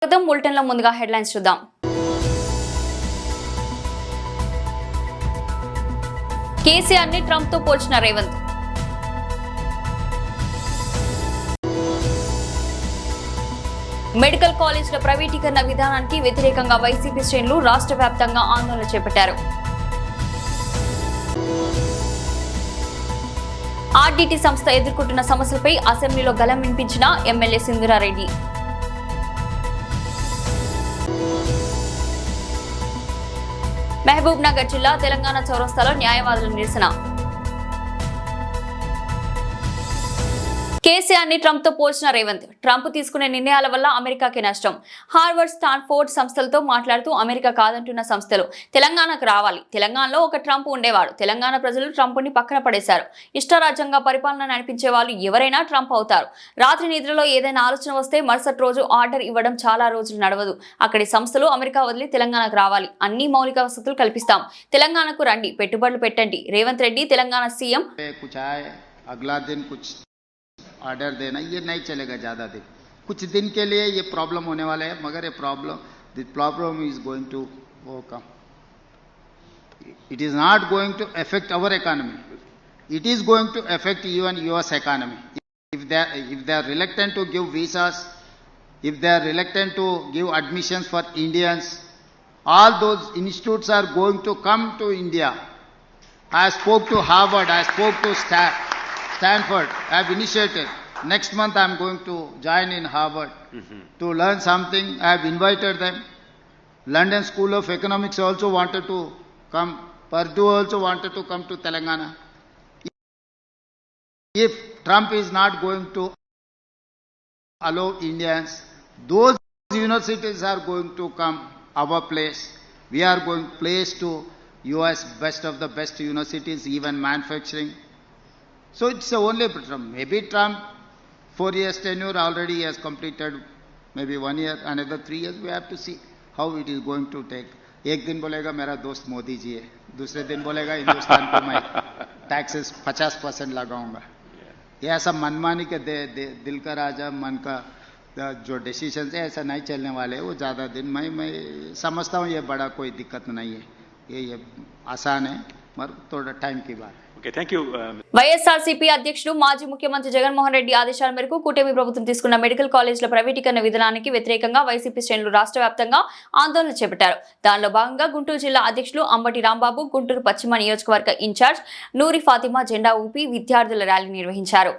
బులెటిన్లో ముందుగా హెడ్లైన్స్ చూద్దాం. కేసీఆర్ ని ట్రంప్ తో పోల్చిన రేవంత్. మెడికల్ కాలేజీల ప్రైవేటీకరణ విధానానికి వ్యతిరేకంగా వైసీపీ శ్రేణులు రాష్ట్ర వ్యాప్తంగా ఆందోళన చేపట్టారు. ఆర్డీటీ సంస్థ ఎదుర్కొంటున్న సమస్యలపై అసెంబ్లీలో గళం వినిపించిన ఎమ్మెల్యే సింధూరారెడ్డి. మహబూబ్ నగర్ జిల్లా తెలంగాణ చౌరస్తాలో న్యాయవాదుల నిరసన. కేసీఆర్ ని ట్రంప్ తో పోల్చిన రేవంత్. ట్రంప్ తీసుకునే నిర్ణయాల వల్ల అమెరికాకి నష్టం. హార్వర్డ్, స్టాన్ఫోర్డ్ సంస్థలతో మాట్లాడుతూ అమెరికా కాదంటున్న సంస్థలు తెలంగాణకు రావాలి. తెలంగాణలో ఒక ట్రంప్ ఉండేవాడు. తెలంగాణ ప్రజలు ట్రంప్ ని పక్కన పడేశారు. ఇష్టారాజ్యంగా పరిపాలన నడిపించే వాళ్ళు ఎవరైనా ట్రంప్ అవుతారు. రాత్రి నిద్రలో ఏదైనా ఆలోచన వస్తే మరుసటి రోజు ఆర్డర్ ఇవ్వడం చాలా రోజులు నడవదు. అక్కడి సంస్థలు అమెరికా వదిలి తెలంగాణకు రావాలి. అన్ని మౌలిక వసతులు కల్పిస్తాం. తెలంగాణకు రండి, పెట్టుబడులు పెట్టండి. రేవంత్ రెడ్డి తెలంగాణ సీఎం. ऑर्डर देना ये नहीं चलेगा ज़्यादा दिन. कुछ दिन के लिए ये प्रॉब्लम होने वाला है, मगर ये problem is going to come. It is not going to affect our economy. It is going to affect even US economy. if they are reluctant to give visas, if they are reluctant to give admissions for Indians, all those institutes are going to come to India. I spoke to Harvard, I spoke to Stanford. I have initiated. Next month I am going to join in Harvard to learn something. I have invited them. London School of Economics also wanted to come. Purdue also wanted to come to Telangana. If Trump is not going to allow Indians, those universities are going to come our place. We are going place to US, best of the best universities, even manufacturing. So it's only Trump. Maybe Trump 4 years tenure already has completed, maybe 1 year, another 3 years. We have to see how it is going to take. एक दिन बोलेगा मेरा दोस्त मोदी जी है, दूसरे दिन बोलेगा हिंदुस्तान को मैं टैक्सेस 50% लगाऊंगा. ये ऐसा मनमानी के दिल का राजा मन का जो डिसीजन है ऐसा नहीं चलने वाले. वो ज़्यादा दिन मैं समझता हूँ ये बड़ा कोई दिक्कत नहीं है. ये आसान है, मगर थोड़ा टाइम की बात. వైఎస్ఆర్సీపీ అధ్యక్షుడు మాజీ ముఖ్యమంత్రి జగన్మోహన్ రెడ్డి ఆదేశాల మేరకు కూటమి ప్రభుత్వం తీసుకున్న మెడికల్ కాలేజీల ప్రైవేటీకరణ విధానానికి వ్యతిరేకంగా వైసీపీ శ్రేణులు రాష్ట్ర వ్యాప్తంగా ఆందోళన చేపట్టారు. దానిలో భాగంగా గుంటూరు జిల్లా అధ్యక్షులు అంబటి రాంబాబు, గుంటూరు పశ్చిమ నియోజకవర్గ ఇన్ఛార్జ్ నూరి ఫాతిమా జెండా ఊపి విద్యార్థుల ర్యాలీ నిర్వహించారు.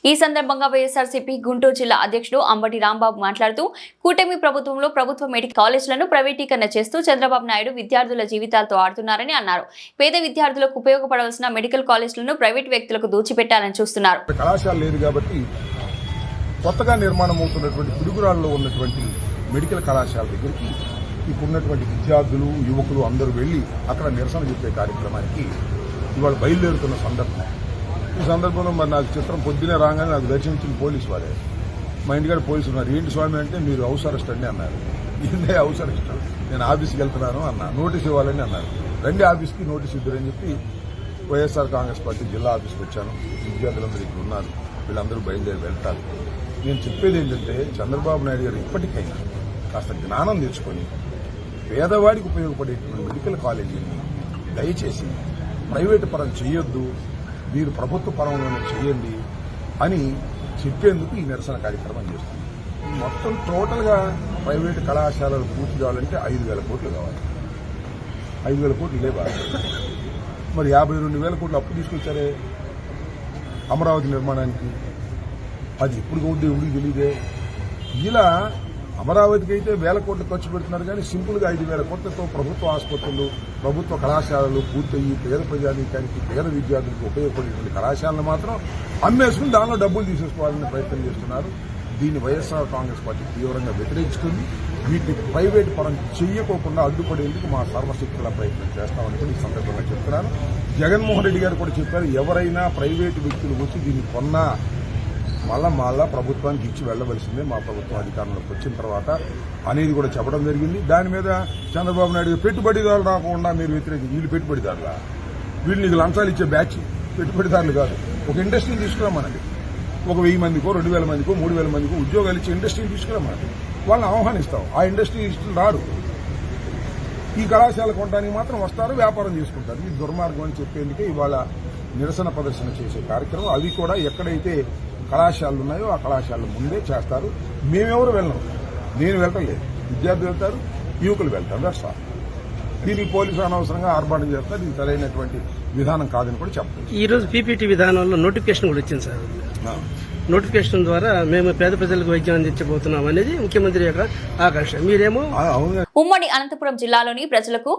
ఈ సందర్భంగా వైఎస్ఆర్సీపీ గుంటూరు జిల్లా అధ్యక్షుడు అంబటి రాంబాబు మాట్లాడుతూ కూటమి ప్రభుత్వంలో ప్రభుత్వ మెడికల్ కాలేజీలను ప్రైవేటీకరణ చేస్తూ చంద్రబాబు నాయుడు విద్యార్థుల జీవితాలతో ఆడుతున్నారని అన్నారు. పేద విద్యార్థులకు ఉపయోగపడవలసిన మెడికల్ కాలేజీలను ప్రైవేట్ వ్యక్తులకు దోచిపెట్టాలని చూస్తున్నారు. కళాశాల లేదు కాబట్టి కొత్తగా నిర్మాణం అవుతున్నటువంటి పిడుగురాళ్ళలో ఉన్నటువంటి మెడికల్ కళాశాల దగ్గరికి ఇప్పుడున్నటువంటి విద్యార్థులు, యువకులు అందరూ వెళ్లి అక్కడ నిరసన చెప్పే కార్యక్రమానికి ఇవాళ బయలుదేరుతున్న సందర్భం. ఈ సందర్భంలో మరి నాకు చిత్రం పొద్దునే రాగానే నాకు దర్శించిన పోలీసు వారే. మా ఇంటికాడ పోలీసులు ఉన్నారు. ఏంటి స్వామి అంటే మీరు హౌస్ అరెస్ట్ అండి అన్నారు. ఏంటే హౌస్ అరెస్ట్? నేను ఆఫీస్కి వెళ్తున్నాను అన్నా. నోటీస్ ఇవ్వాలని అన్నారు. రండి ఆఫీస్కి నోటీస్ ఇద్దరని చెప్పి వైఎస్ఆర్ కాంగ్రెస్ పార్టీ జిల్లా ఆఫీస్కి వచ్చాను. విద్యార్థులందరూ ఇక్కడ ఉన్నారు. వీళ్ళందరూ బయలుదేరి వెళ్తారు. నేను చెప్పేది ఏంటంటే చంద్రబాబు నాయుడు గారు ఇప్పటికైనా కాస్త జ్ఞానం తెచ్చుకొని పేదవాడికి ఉపయోగపడేటువంటి మెడికల్ కాలేజీని దయచేసి ప్రైవేటు పరం చేయొద్దు, మీరు ప్రభుత్వ పరంలోనే చేయండి అని చెప్పేందుకు ఈ నిరసన కార్యక్రమం చేస్తుంది. మొత్తం టోటల్గా ప్రైవేటు కళాశాలలు పూర్తి కావాలంటే 5,000 కోట్లు కావాలి. 5,000 కోట్లు లేవా? మరి 52,000 కోట్లు అప్పు తీసుకొచ్చారే అమరావతి నిర్మాణానికి. అది ఎప్పుడు అవుద్ది ఎవరికి తెలియదే. ఇలా అమరావతికి అయితే 1,000 కోట్లు ఖర్చు పెడుతున్నారు కానీ సింపుల్గా 5,000 కోట్లతో ప్రభుత్వ ఆసుపత్రులు, ప్రభుత్వ కళాశాలలు పూర్తయ్యి పేద ప్రజానీకానికి, పేద విద్యార్థులకు ఉపయోగపడేటువంటి కళాశాలను మాత్రం అమ్మేసుకుని దానిలో డబ్బులు తీసేసుకోవాలని ప్రయత్నం చేస్తున్నారు. దీన్ని వైఎస్ఆర్ కాంగ్రెస్ పార్టీ తీవ్రంగా వ్యతిరేకిస్తుంది. వీటిని ప్రైవేటు పరం చెయ్యకోకుండా అడ్డుపడేందుకు మా సర్వశక్తుల ప్రయత్నం చేస్తామని కూడా ఈ సందర్భంగా చెప్తున్నాను. జగన్మోహన్ రెడ్డి గారు కూడా చెప్పారు, ఎవరైనా ప్రైవేటు వ్యక్తులు వచ్చి దీన్ని కొన్నా మళ్ళా ప్రభుత్వానికి ఇచ్చి వెళ్లవలసిందే మా ప్రభుత్వం అధికారంలోకి వచ్చిన తర్వాత అనేది కూడా చెప్పడం జరిగింది. దాని మీద చంద్రబాబు నాయుడు పెట్టుబడిదారులు రాకుండా మీరు వ్యతిరేకించి వీళ్ళు పెట్టుబడిదారులా? వీళ్ళు నీకు లంచాలు ఇచ్చే బ్యాచ్ పెట్టుబడిదారులు కాదు. ఒక ఇండస్ట్రీని తీసుకురామనండి. ఒక 1,000 మందికో 2,000 మందికో 3,000 మందికో ఉద్యోగాలు ఇచ్చే ఇండస్ట్రీని తీసుకురామనండి. వాళ్ళని ఆహ్వానిస్తాం. ఆ ఇండస్ట్రియలిస్టులు రారు, ఈ కళాశాల కొనడానికి మాత్రం వస్తారు, వ్యాపారం చేసుకుంటారు. ఇది దుర్మార్గం అని చెప్పేందుకే ఇవాళ నిరసన ప్రదర్శన చేసే కార్యక్రమం. అవి కూడా ఎక్కడైతే కళాశాలలు ఉన్నాయో ఆ కళాశాలల ముందే చేస్తారు. మేమెవరు వెళ్ళం, నేను వెళ్ళలేదు, విద్యార్థులు వెళ్తారు, యువకులు వెళ్తారు. That's all. దీనికి పోలీసులు అనవసరంగా ఆర్భాటం చేస్తారు. ఇది సరైనటువంటి విధానం కాదని కూడా చెప్పచ్చు. ఈ రోజు పీపీటీ విధానంలో నోటిఫికేషన్ కూడా వచ్చింది సార్. నోటిఫికేషన్ ద్వారా మేము పేద ప్రజలకు వైద్యం అందించబోతున్నాం అనేది ముఖ్యమంత్రి యొక్క ఆకాంక్ష. మీరేమో ఉమ్మడి అనంతపురం జిల్లాలోని ప్రజలకు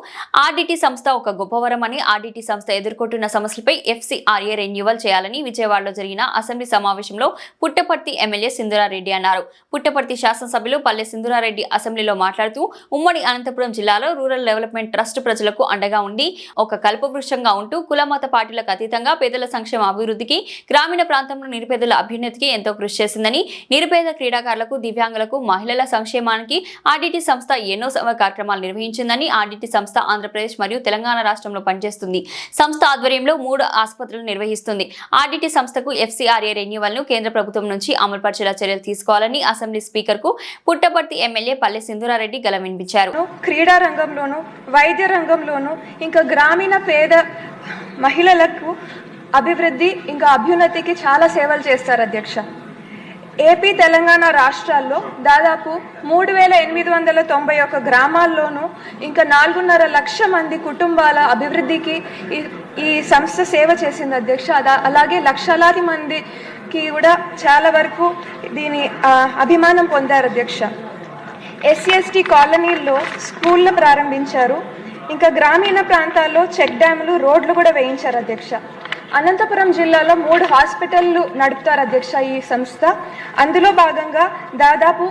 ఆర్డీటీ సంస్థ ఒక గొప్పవరం అని, ఆర్డీటీ సంస్థ ఎదుర్కొంటున్న సమస్యలపై ఎఫ్సీఆర్ఏ రెన్యువల్ చేయాలని విజయవాడలో జరిగిన అసెంబ్లీ సమావేశంలో పుట్టపర్తి ఎమ్మెల్యే సింధురారెడ్డి అన్నారు. పుట్టపర్తి శాసనసభ్యులు పల్లె సింధురారెడ్డి అసెంబ్లీలో మాట్లాడుతూ ఉమ్మడి అనంతపురం జిల్లాలో రూరల్ డెవలప్మెంట్ ట్రస్ట్ ప్రజలకు అండగా ఉండి ఒక కల్పవృక్షంగా ఉంటూ కులమత పార్టీలకు అతీతంగా పేదల సంక్షేమ అభివృద్ధికి, గ్రామీణ ప్రాంతంలో నిరుపేదల అభ్యున్నతికి ఎంతో కృషి చేసిందని, నిరుపేద క్రీడాకారులకు, దివ్యాంగులకు, మహిళల సంక్షేమానికి ఆర్డీటీ సంస్థ ఎన్నో కార్యక్రమాలు నిర్వహించిందని, ఆర్డీటీ సంస్థ ఆంధ్రప్రదేశ్ మరియు తెలంగాణ రాష్ట్రంలో పనిచేస్తుంది. సంస్థ ఆధ్వర్యంలో 3 ఆసుపత్రులు నిర్వహిస్తుంది. ఆర్డీటీ సంస్థకు ఎఫ్సీఆర్ఏ రెన్యువల్ ను కేంద్ర ప్రభుత్వం నుంచి అమలుపరిచేలా చర్యలు తీసుకోవాలని అసెంబ్లీ స్పీకర్ కు పుట్టపర్తి ఎమ్మెల్యే పల్లె సింధురారెడ్డి గలం వినిపించారు. క్రీడా రంగంలోను, వైద్య రంగంలోను, ఇంకా గ్రామీణ పేద మహిళలకు అభివృద్ధి ఇంకా అభ్యున్నతికి చాలా సేవలు చేస్తారు అధ్యక్ష. ఏపీ, తెలంగాణ రాష్ట్రాల్లో దాదాపు 3891 గ్రామాల్లోనూ ఇంకా 4.5 లక్షల మంది కుటుంబాల అభివృద్ధికి ఈ సంస్థ సేవ చేసింది అధ్యక్ష. అలాగే లక్షలాది మందికి కూడా చాలా వరకు దీని అభిమానం పొందారు అధ్యక్ష. ఎస్సీ/ఎస్టీ కాలనీల్లో స్కూళ్ళు ప్రారంభించారు. ఇంకా గ్రామీణ ప్రాంతాల్లో చెక్ డ్యాములు, రోడ్లు కూడా వేయించారు అధ్యక్ష. అనంతపురం జిల్లాలో 3 హాస్పిటళ్లు నడుపుతారు అధ్యక్ష ఈ సంస్థ. అందులో భాగంగా దాదాపు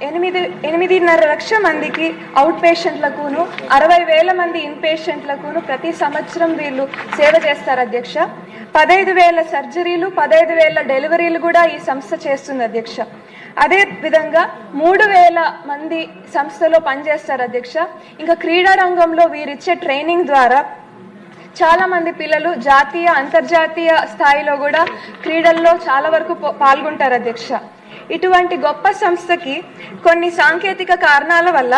8.5 లక్షల మందికి అవుట్ పేషెంట్లకును, 60,000 మంది ఇన్ పేషెంట్లకును ప్రతి సంవత్సరం వీళ్ళు సేవ చేస్తారు అధ్యక్ష. 15,000 సర్జరీలు, 15,000 డెలివరీలు కూడా ఈ సంస్థ చేస్తుంది అధ్యక్ష. అదే విధంగా 3,000 మంది సంస్థలో పనిచేస్తారు అధ్యక్ష. ఇంకా క్రీడా రంగంలో వీరిచ్చే ట్రైనింగ్ ద్వారా చాలా మంది పిల్లలు జాతీయ, అంతర్జాతీయ స్థాయిలో కూడా క్రీడల్లో చాలా వరకు పాల్గొంటారు అధ్యక్ష. ఇటువంటి గొప్ప సంస్థకి కొన్ని సాంకేతిక కారణాల వల్ల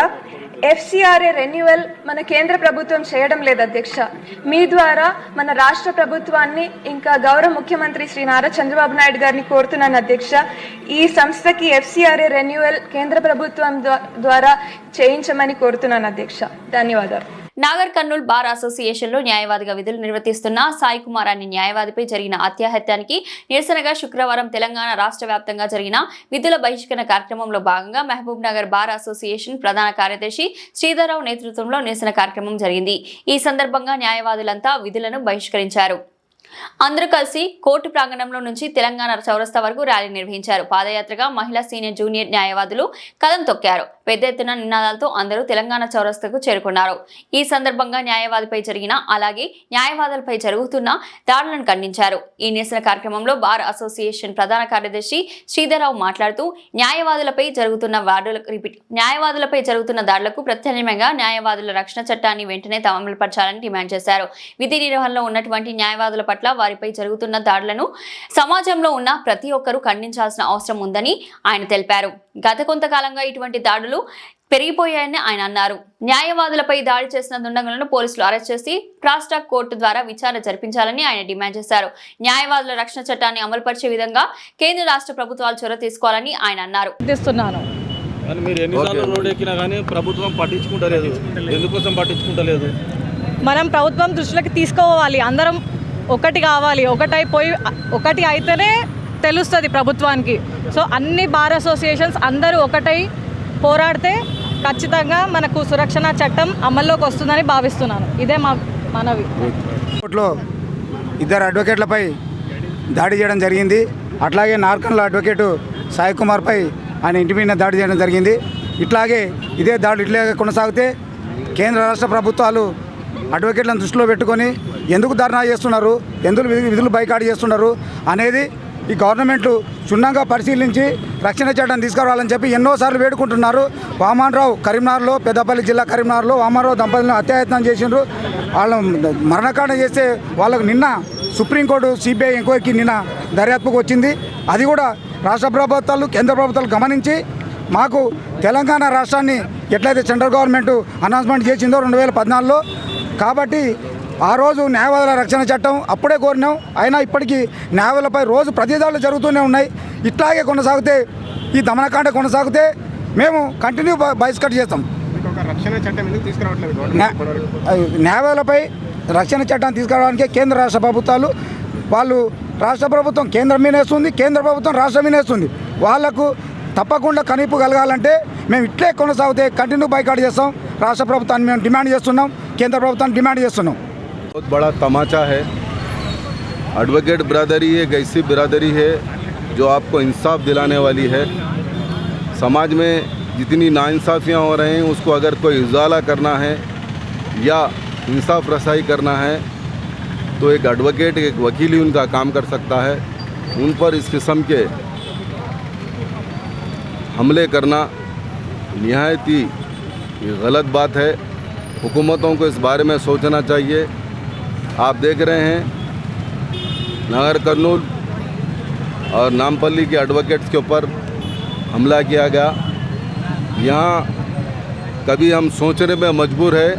ఎఫ్సీఆర్ఏ రెన్యువల్ మన కేంద్ర ప్రభుత్వం చేయడం లేదు అధ్యక్ష. మీ ద్వారా మన రాష్ట్ర ప్రభుత్వాన్ని, ఇంకా గౌరవ ముఖ్యమంత్రి శ్రీ నారా చంద్రబాబు నాయుడు గారిని కోరుతున్నాను అధ్యక్ష, ఈ సంస్థకి ఎఫ్సీఆర్ఏ రెన్యువల్ కేంద్ర ప్రభుత్వం ద్వారా చేయించమని కోరుతున్నాను అధ్యక్ష. ధన్యవాదాలు. నాగర్ కర్నూల్ బార్ అసోసియేషన్ లో న్యాయవాదిగా విధులు నిర్వర్తిస్తున్న సాయి కుమార్ అనే న్యాయవాదిపై జరిగిన హత్యాయత్నానికి నిరసనగా శుక్రవారం తెలంగాణ రాష్ట్ర వ్యాప్తంగా జరిగిన విధుల బహిష్కరణ కార్యక్రమంలో భాగంగా మహబూబ్ నగర్ బార్ అసోసియేషన్ ప్రధాన కార్యదర్శి శ్రీధర్రావు నేతృత్వంలో నిరసన కార్యక్రమం జరిగింది. ఈ సందర్భంగా న్యాయవాదులంతా విధులను బహిష్కరించారు. అందరూ కలిసి కోర్టు ప్రాంగణంలో నుంచి తెలంగాణ చౌరస్తా వరకు ర్యాలీ నిర్వహించారు. పాదయాత్రగా మహిళా సీనియర్ జూనియర్ న్యాయవాదులు కదం తొక్కారు. పెద్ద ఎత్తున నినాదాలతో అందరూ తెలంగాణ చౌరస్తాకు చేరుకున్నారు. ఈ సందర్భంగా న్యాయవాదిపై జరిగిన, అలాగే న్యాయవాదులపై జరుగుతున్న దాడులను ఖండించారు. ఈ నిరసన కార్యక్రమంలో బార్ అసోసియేషన్ ప్రధాన కార్యదర్శి శ్రీధర్రావు మాట్లాడుతూ న్యాయవాదులపై జరుగుతున్న దాడులకు ప్రత్యామ్నాయంగా న్యాయవాదుల రక్షణ చట్టాన్ని వెంటనే అమలుపరచాలని డిమాండ్ చేశారు. విధి నిర్వహణలో ఉన్నటువంటి న్యాయవాదుల పట్ల వారిపై జరుగుతున్న దాడులను సమాజంలో ఉన్న ప్రతి ఒక్కరూ ఖండించాల్సిన అవసరం ఉందని ఆయన తెలిపారు. గత కొంతకాలంగా ఇటువంటి దాడులు పెరిగిపోయాయని ఆయన అన్నారు. న్యాయవాదులపై దాడి చేసిన దుండగులను పోలీసులు అరెస్ట్ చేసి ఫాస్ట్ ట్రాక్ కోర్టు ద్వారా విచారణ జరిపించాలని ఆయన డిమాండ్ చేశారు. న్యాయవాదుల రక్షణ చట్టాన్ని అమలుపరిచే విధంగా కేంద్ర రాష్ట్ర ప్రభుత్వాలు చొరవ తీసుకోవాలని ఆయన అన్నారు. మీరు ఎన్నిసార్లు రోడ్ ఎక్కినా కానీ ప్రభుత్వం పట్టించుకుంటలేదు. ఎందుకోసం పట్టించుకుంటలేదు? మనం ప్రభుత్వం దృష్టిలోకి తీసుకోవాలి. అందరం ఒకటి కావాలి. ఒకటి అయితేనే తెలుస్తుంది ప్రభుత్వానికి. సో అన్ని బార్ అసోసియేషన్స్ అందరూ ఒకటై పోరాడితే ఖచ్చితంగా మనకు సురక్షణ చట్టం అమల్లోకి వస్తుందని భావిస్తున్నాను. ఇదే మా మనవి. కోర్టులో 2 అడ్వకేట్లపై దాడి చేయడం జరిగింది. అట్లాగే నార్కన్ల అడ్వకేటు సాయి కుమార్పై ఆయన ఇంటి మీద దాడి చేయడం జరిగింది. ఇట్లాగే ఇదే దాడులు ఇట్లాగే కొనసాగితే కేంద్ర రాష్ట్ర ప్రభుత్వాలు అడ్వకేట్లను దృష్టిలో పెట్టుకొని ఎందుకు ధర్నా చేస్తున్నారు, ఎందుకు విధులు బైకాట్ చేస్తున్నారు అనేది ఈ గవర్నమెంట్లు క్షుణ్ణంగా పరిశీలించి రక్షణ చట్టం తీసుకురావాలని చెప్పి ఎన్నోసార్లు వేడుకుంటున్నారు. వామన్రావు కరీంనగర్లో, పెద్దపల్లి జిల్లా కరీంనగర్లో వామన్రావు దంపతులను హత్యాయత్నం చేసిండ్రు. వాళ్ళు మరణకాండ చేస్తే వాళ్ళకు నిన్న సుప్రీంకోర్టు సిబిఐ ఎంక్వైరీకి నిన్న దర్యాప్తుకు వచ్చింది. అది కూడా రాష్ట్ర ప్రభుత్వాలు, కేంద్ర ప్రభుత్వాలు గమనించి మాకు తెలంగాణ రాష్ట్రాన్ని ఎట్లయితే సెంట్రల్ గవర్నమెంట్ అనౌన్స్మెంట్ చేసిందో 2014లో, కాబట్టి ఆ రోజు న్యాయవాదుల రక్షణ చట్టం అప్పుడే కోరినాం. అయినా ఇప్పటికీ న్యాయవాదులపై రోజు ప్రతిదాడులు జరుగుతూనే ఉన్నాయి. ఇట్లాగే కొనసాగితే, ఈ దమనకాండ కొనసాగితే మేము కంటిన్యూ బహిష్కరణ చేస్తాం. న్యాయవాదులపై రక్షణ చట్టాన్ని తీసుకురావడానికి కేంద్ర రాష్ట్ర ప్రభుత్వాలు, వాళ్ళు రాష్ట్ర ప్రభుత్వం కేంద్రం మీనేస్తుంది, కేంద్ర ప్రభుత్వం రాష్ట్రం మీనేస్తుంది. వాళ్లకు తప్పకుండా కనిపు కలగాలంటే మేము ఇట్లే కొనసాగితే కంటిన్యూ బైకాట్ చేస్తాం. రాష్ట్ర ప్రభుత్వాన్ని మేము డిమాండ్ చేస్తున్నాం, కేంద్ర ప్రభుత్వాన్ని డిమాండ్ చేస్తున్నాం. बहुत बड़ा तमाचा है। एडवोकेट बिरादरी एक ऐसी बिरादरी है जो आपको इंसाफ दिलाने वाली है। समाज में जितनी नाइंसाफ़ियाँ हो रही हैं उसको अगर कोई उजाला करना है या इंसाफ रसाई करना है तो एक एडवोकेट, एक वकील ही उनका काम कर सकता है। उन पर इस किस्म के हमले करना निहायत ही गलत बात है। हुकूमतों को इस बारे में सोचना चाहिए। आप देख रहे हैं नगर कर्नूल और नामपल्ली के एडवोकेट्स के ऊपर हमला किया गया। यहाँ कभी हम सोचने में मजबूर है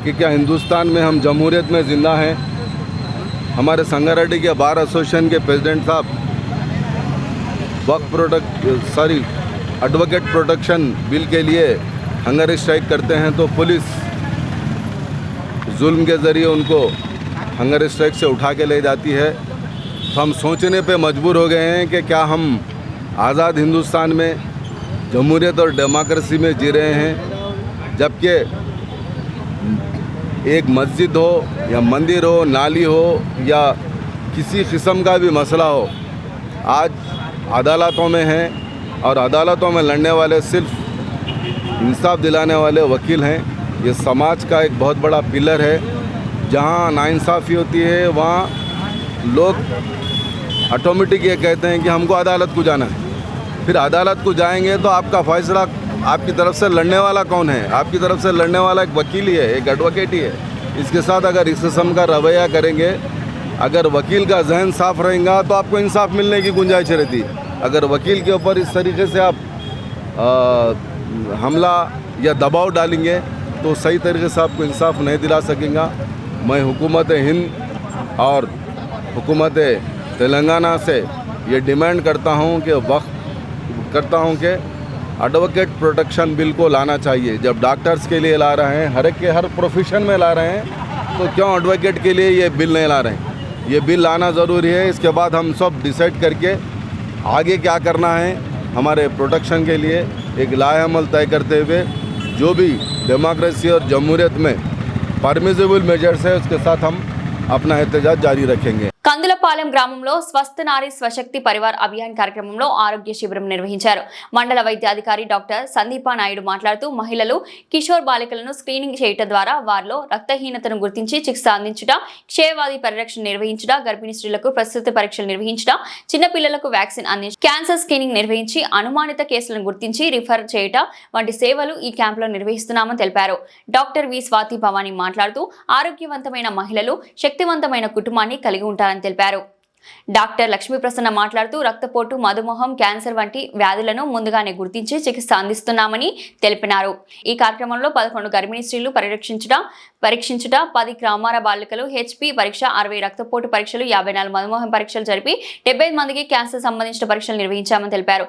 कि क्या हिंदुस्तान में हम जमहूरियत में ज़िंदा हैं। हमारे संगारेड्डी के बार एसोसिएशन के प्रेसिडेंट साहब एडवोकेट प्रोटेक्शन बिल के लिए हंगर स्ट्राइक करते हैं तो पुलिस जुल्म के ज़रिए उनको हंगर स्ट्राइक से उठा के ले जाती है। तो हम सोचने पे मजबूर हो गए हैं कि क्या हम आज़ाद हिंदुस्तान में जमहूरियत और डेमोक्रेसी में जी रहे हैं, जबकि एक मस्जिद हो या मंदिर हो, नाली हो या किसी किस्म का भी मसला हो, आज अदालतों में है और अदालतों में लड़ने वाले सिर्फ इंसाफ दिलाने वाले वकील हैं। ये समाज का एक बहुत बड़ा पिलर है। जहाँ नाइंसाफ़ी होती है वहाँ लोग ऑटोमेटिक ये कहते हैं कि हमको अदालत को जाना है। फिर अदालत को जाएंगे तो आपका फैसला, आपकी तरफ से लड़ने वाला कौन है? आपकी तरफ से लड़ने वाला एक वकील ही है, एक एडवोकेट ही है। इसके साथ अगर इस किस्म का रवैया करेंगे, अगर वकील का जहन साफ रहेगा तो आपको इंसाफ मिलने की गुंजाइश रहती। अगर वकील के ऊपर इस तरीके से आप हमला या दबाव डालेंगे तो सही तरीके से आपको इंसाफ नहीं दिला सकेगा। मैं हुकूमत हिंद और हुकूमत तेलंगाना से ये डिमांड करता हूँ कि एडवोकेट प्रोटेक्शन बिल को लाना चाहिए। जब डॉक्टर्स के लिए ला रहे हैं, हर प्रोफेशन में ला रहे हैं, तो क्यों एडवोकेट के लिए ये बिल नहीं ला रहे हैं? ये बिल लाना ज़रूरी है। इसके बाद हम सब डिसाइड करके आगे क्या करना है हमारे प्रोटेक्शन के लिए एक लाएअमल तय करते हुए जो भी डेमोक्रेसी और जमहूरियत में परमिसिबल मेजर्स है उसके साथ हम अपना एहतजाज जारी रखेंगे। కందులపాలెం గ్రామంలో స్వస్థ నారీ స్వశక్తి పరివార్ అభియాన్ కార్యక్రమంలో ఆరోగ్య శిబిరం నిర్వహించారు. మండల వైద్యాధికారి డాక్టర్ సందీపా నాయుడు మాట్లాడుతూ మహిళలు, కిషోర్ బాలికలను స్క్రీనింగ్ చేయడం ద్వారా వారిలో రక్తహీనతను గుర్తించి చికిత్స అందించుట, క్షయవ్యాధి పరిరక్షణ నిర్వహించుట, గర్భిణీ స్త్రీలకు ప్రసూతి పరీక్షలు నిర్వహించుట, చిన్నపిల్లలకు వ్యాక్సిన్ అందించడం, క్యాన్సర్ స్క్రీనింగ్ నిర్వహించి అనుమానిత కేసులను గుర్తించి రిఫర్ చేయట వంటి సేవలు ఈ క్యాంపులో నిర్వహిస్తున్నామని తెలిపారు. డాక్టర్ వి స్వాతి భవాని మాట్లాడుతూ ఆరోగ్యవంతమైన మహిళలు శక్తివంతమైన కుటుంబాన్ని కలిగి ఉంటారని తెలిపారు. డాక్టర్ లక్ష్మీ ప్రసన్న మాట్లాడుతూ రక్తపోటు, మధుమేహం, క్యాన్సర్ వంటి వ్యాధులను ముందుగానే గుర్తించి చికిత్స అందిస్తున్నామని తెలిపినారు. ఈ కార్యక్రమంలో 11 గర్భిణీ స్త్రీలు పరీక్షించుట, 10 గ్రామాల బాలికలు HP పరీక్ష, 60 రక్తపోటు పరీక్షలు, 54 మధుమేహం పరీక్షలు జరిపి 75 మందికి క్యాన్సర్ సంబంధించిన పరీక్షలు నిర్వహించామని తెలిపారు.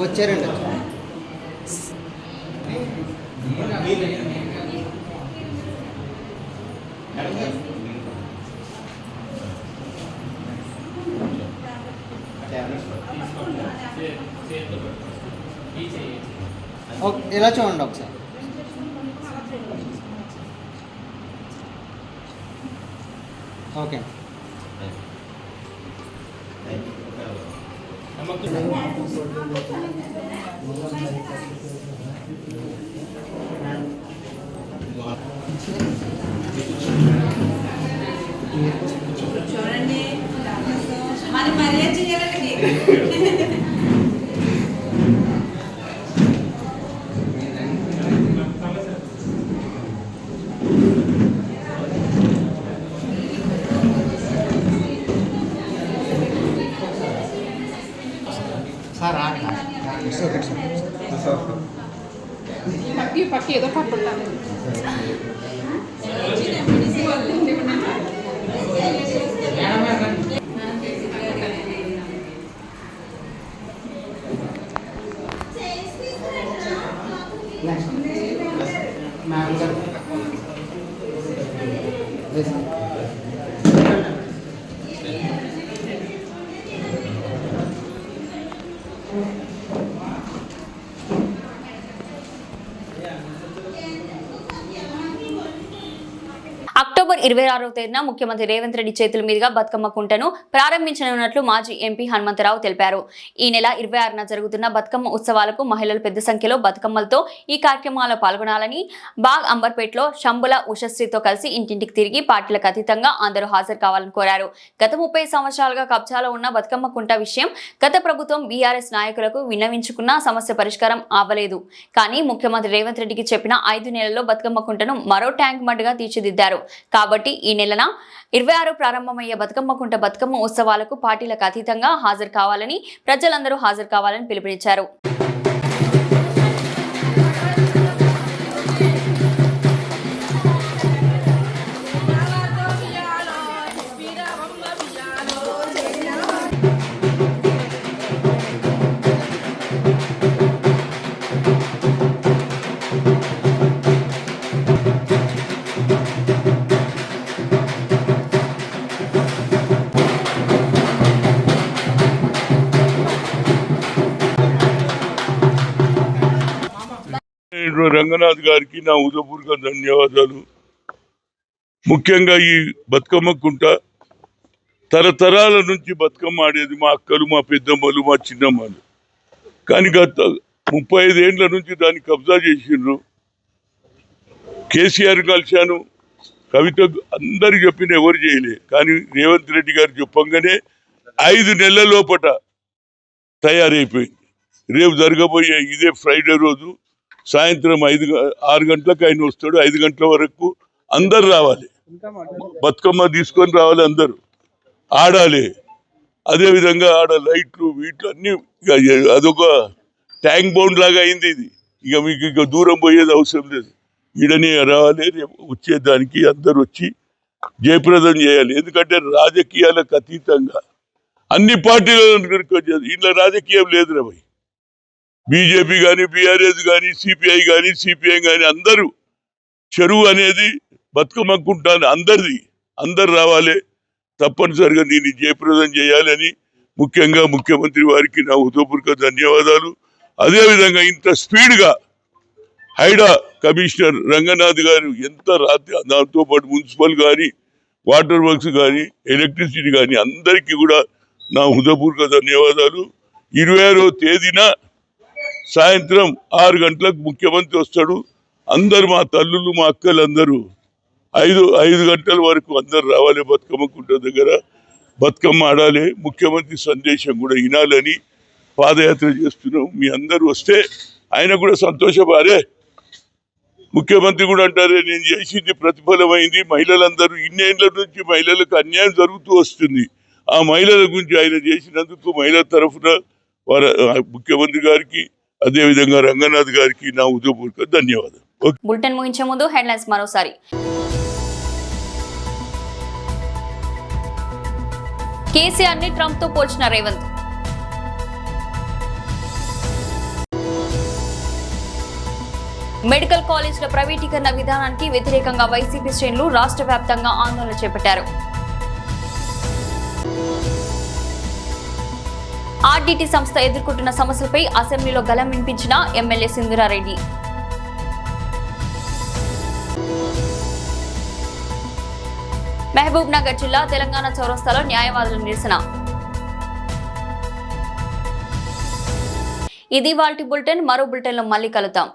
వచ్చారండి. ఇలా చూడండి ఒకసారి. ఓకే. చూడండి మరి మర్యాద చేయాలండి. సార్ పక్కి ఏదో పట్టుకుంటాను. మ్యామ్ గారు అక్టోబర్ 26వ తేదీన ముఖ్యమంత్రి రేవంత్ రెడ్డి చేతుల మీదుగా బతుకమ్మ కుంటను ప్రారంభించనున్నట్లు మాజీ ఎంపీ హనుమంతరావు తెలిపారు. ఈ నెల 26న జరుగుతున్న బతుకమ్మ ఉత్సవాలకు మహిళలు పెద్ద సంఖ్యలో బతుకమ్మలతో ఈ కార్యక్రమాల్లో పాల్గొనాలని, బాగ్ అంబర్పేటలో శంభుల ఉషశ్రీతో కలిసి ఇంటింటికి తిరిగి పార్టీలకు అతీతంగా అందరూ హాజరు కావాలని కోరారు. గత 30 సంవత్సరాలుగా కబ్జాలో ఉన్న బతుకమ్మ కుంట విషయం గత ప్రభుత్వం బీఆర్ఎస్ నాయకులకు విన్నవించుకున్న సమస్య పరిష్కారం అవ్వలేదు. కానీ ముఖ్యమంత్రి రేవంత్ రెడ్డికి చెప్పిన 5 నెలల్లో బతుకమ్మ కుంటను మరో ట్యాంక్ మడ్డుగా తీర్చిదిద్దారు. కాబట్టి ఈ నెలన 26 ప్రారంభమయ్యే బతుకమ్మ కుంట బతుకమ్మ ఉత్సవాలకు పార్టీలకు అతీతంగా హాజరు కావాలని, ప్రజలందరూ హాజరు కావాలని పిలుపునిచ్చారు. రంగనాథ్ గారికి నా ఉదయపూర్వక ధన్యవాదాలు. ముఖ్యంగా ఈ బతుకమ్మ కుంట తరతరాల నుంచి బతుకమ్మ ఆడేది మా అక్కలు, మా పెద్దమ్మలు, మా చిన్నమ్మలు. కానీ గత 35 ఏళ్ల నుంచి దాన్ని కబ్జా చేసిండ్రు. కేసీఆర్ కలిశాను, కవిత అందరికి చెప్పిన ఎవరు చేయలే. కానీ రేవంత్ రెడ్డి గారు చెప్పంగానే 5 నెలల లోపట తయారైపోయింది. రేపు జరగబోయే ఇదే ఫ్రైడే రోజు సాయంత్రం 6 గంటలకు ఆయన వస్తాడు. 5 గంటల వరకు అందరు రావాలి, బతుకమ్మ తీసుకొని రావాలి, అందరూ ఆడాలి. అదేవిధంగా ఆడ లైట్లు వీట్లు అన్ని అదొక ట్యాంక్ బౌండ్ లాగా అయింది ఇది. ఇక మీకు ఇక దూరం పోయేది అవసరం లేదు, ఈడనే రావాలి. రేపు వచ్చేదానికి అందరు వచ్చి జయప్రదం చేయాలి. ఎందుకంటే రాజకీయాలకు అతీతంగా అన్ని పార్టీలను ఇంట్లో రాజకీయం లేదు రా భయ్. బీజేపీ కానీ, బీఆర్ఎస్ కానీ, సిపిఐ కానీ, సిపిఎం కానీ అందరూ చెరువు అనేది బతుకమ్మ కుంటాను అందరిది, అందరు రావాలి. తప్పనిసరిగా దీన్ని జయప్రదం చేయాలని ముఖ్యంగా ముఖ్యమంత్రి వారికి నా హృదయపూర్వక ధన్యవాదాలు. అదేవిధంగా ఇంత స్పీడ్గా హైడా కమిషనర్ రంగనాథ్ గారు ఎంత రాత్రి, దాంతోపాటు మున్సిపల్ కానీ, వాటర్ వర్క్స్ కానీ, ఎలక్ట్రిసిటీ కానీ అందరికీ కూడా నా హృదయపూర్వక ధన్యవాదాలు. 26వ తేదీన సాయంత్రం 6 గంటలకు ముఖ్యమంత్రి వస్తాడు. అందరు మా తల్లులు, మా అక్కలు అందరూ 5 గంటల వరకు అందరు రావాలి. బతుకమ్మ కుంట దగ్గర బతుకమ్మ ఆడాలి. ముఖ్యమంత్రి సందేశం కూడా వినాలని పాదయాత్ర చేస్తున్నాం. మీ అందరూ వస్తే ఆయన కూడా సంతోషపడే. ముఖ్యమంత్రి కూడా అంటారే, నేను చేసింది ప్రతిఫలమైంది. మహిళలందరూ ఇన్నేళ్ల నుంచి మహిళలకు అన్యాయం జరుగుతూ వస్తుంది. ఆ మహిళల గురించి ఆయన చేసినందుకు మహిళల తరఫున వారి ముఖ్యమంత్రి గారికి, అదేవిధంగా రంగనాథ్ గారికి నా ఉదయపూర్వక ధన్యవాదాలు. బులెటిన్ ముగించే ముందు హెడ్లైన్స్ మరోసారి. కేసీఆర్ ని ట్రంప్ తో పోల్చిన రేవంత్. మెడికల్ కాలేజీల ప్రైవేటీకరణ విధానానికి వ్యతిరేకంగా వైసీపీ శ్రేణులు రాష్ట్ర వ్యాప్తంగా ఆందోళన చేపట్టారు. ఆర్డీటీ సంస్థ ఎదుర్కొంటున్న సమస్యలపై అసెంబ్లీలో గళం వినిపించిన ఎమ్మెల్యే సింధూరారెడ్డి. మహబూబ్ నగర్ జిల్లా తెలంగాణ చౌరస్తాలో న్యాయవాదుల నిరసన. ఇది వాల్టి బులెటిన్. మరో బులెటిన్లో మళ్ళీ కలుద్దాం.